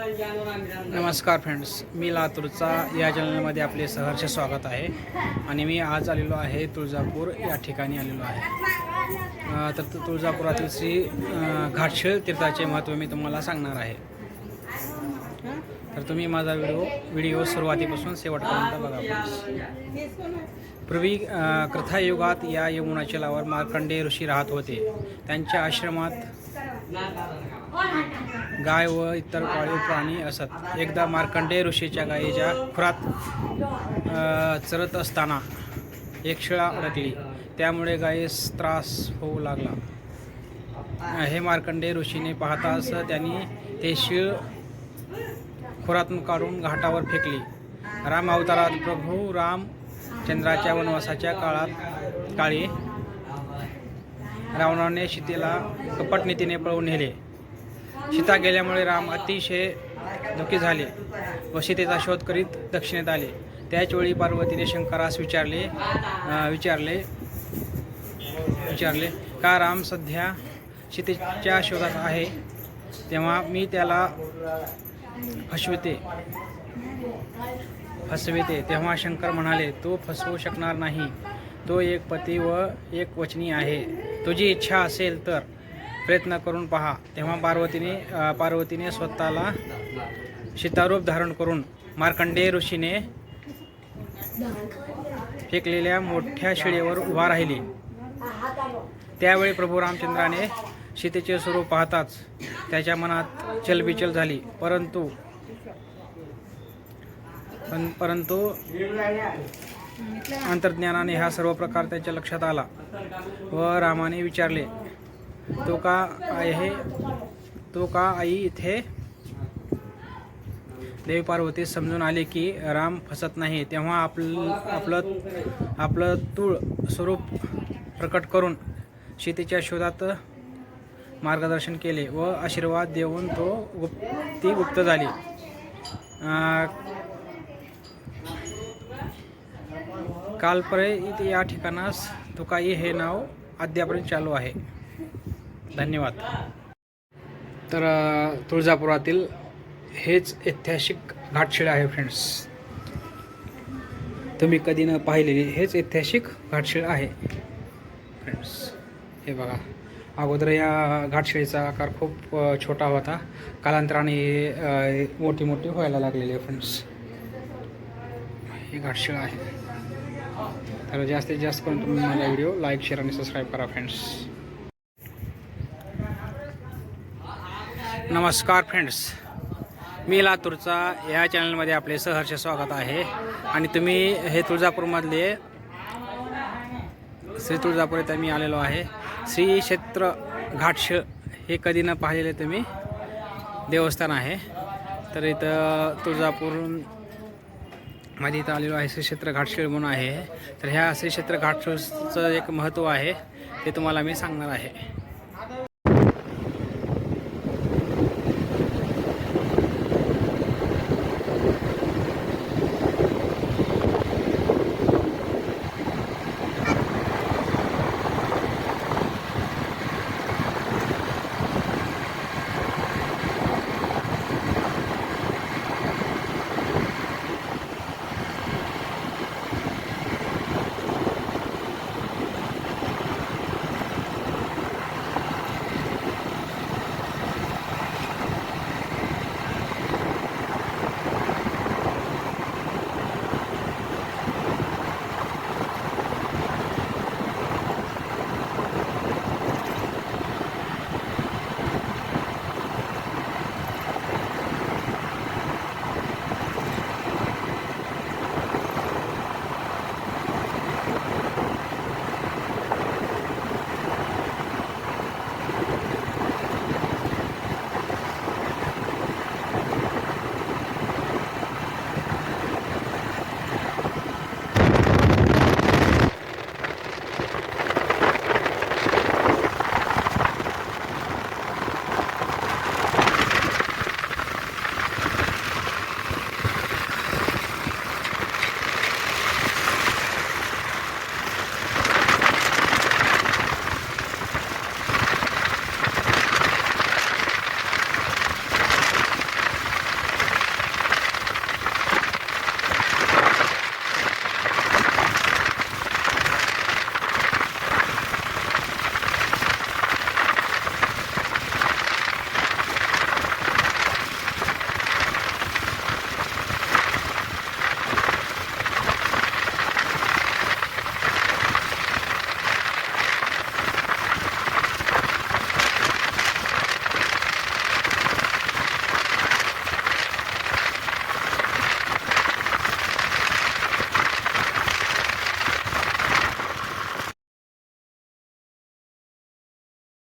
नमस्कार फ्रेंड्स, मी लातूरचा या चॅनलमध्ये आपले सहर्ष स्वागत आहे. आणि मी आज आलेलो आहे तुळजापूर या ठिकाणी आलेलो आहे. तर तुळजापुरातील श्री घाटशिळ तीर्थाचे महत्त्व मी तुम्हाला सांगणार आहे. तर तुम्ही माझा व्हिडिओ सुरुवातीपासून शेवटपर्यंत बघा. पूर्वी कृथायुगात या यमुनाच्या लावर मार्कंडेय ऋषी राहत होते. त्यांच्या आश्रमात गाय व इतर पाळीव प्राणी असत. एकदा मार्कंडेय ऋषीच्या गायीच्या खुरात चरत असताना एक शिळा अडकली. त्यामुळे गायीस त्रास होऊ लागला. हे मार्कंडेय ऋषीने पाहताच त्यांनी ते शीळ खुरातून काढून घाटावर फेकली. राम अवतारात प्रभू रामचंद्राच्या वनवासाच्या काळी रावणाने सीतेला कपटनीतीने पळवून नेले. सीता गेल्यामुळे राम अतिशय दुःखी झाले व सीतेचा शोध करीत दक्षिणेत आले. त्याचवेळी पार्वतीने शंकरास विचारले का राम सध्या सीतेच्या शोधात आहे, तेव्हा मी त्याला फसविते. तेव्हा शंकर म्हणाले, तू फसवू शकणार नाही. तो एक पती व एक वचनी आहे. तुझी इच्छा असेल तर प्रयत्न करून पहा. तेव्हा पार्वतीने स्वतःला सीतारूप धारण करून मार्कंडेय ऋषीने फेकलेल्या मोठ्या शिळेवर उभा राहिली. त्यावेळी प्रभू रामचंद्राने सीतेचे स्वरूप पाहताच त्याच्या मनात चलबिचल झाली. परंतु अंतर्ज्ञानाने हा सर्व प्रकार त्याच्या लक्षात आला व रामाने विचारले, तो का आई इथे? देवी पार्वती समजून आले की राम फसत नाही. तेव्हा आपलं तूळ स्वरूप प्रकट करून सीतेच्या शोधात मार्गदर्शन केले व आशीर्वाद देऊन ती गुप्त झाली. कालपर्यंत या ठिकाणास तुकाई हे नाव अद्यापर्यंत चालू आहे. धन्यवाद. तर तुळजापुरातील हेच ऐतिहासिक घाटशिळ आहे फ्रेंड्स. तुम्ही कधी न पाहिलेली हेच ऐतिहासिक घाटशिळ आहे फ्रेंड्स. हे बघा, अगोदर या घाटशिळेचा आकार खूप छोटा होता. कालांतराने मोठी व्हायला लागलेली आहे फ्रेंड्स. ही घाटशिळ आहे. तर जास्तीत जास्त करून तुम्ही माझा व्हिडिओ लाईक, शेअर आणि सबस्क्राईब करा फ्रेंड्स. नमस्कार फ्रेंड्स, मी लातूरचा या चॅनलमध्ये आपले सहर्ष स्वागत आहे. आणि तुम्ही हे तुळजापूरमधले श्री तुळजापूर येथे मी आलेलो आहे. श्री क्षेत्र घाटशिळ हे कधी न पाहिलेले तुम्ही देवस्थान आहे. तर इथं तुळजापूरमध्ये इथं आलेलो आहे. श्री क्षेत्र घाटशिळ म्हणून आहे. तर ह्या श्री क्षेत्र घाटशिळचं एक महत्त्व आहे ते तुम्हाला मी सांगणार आहे.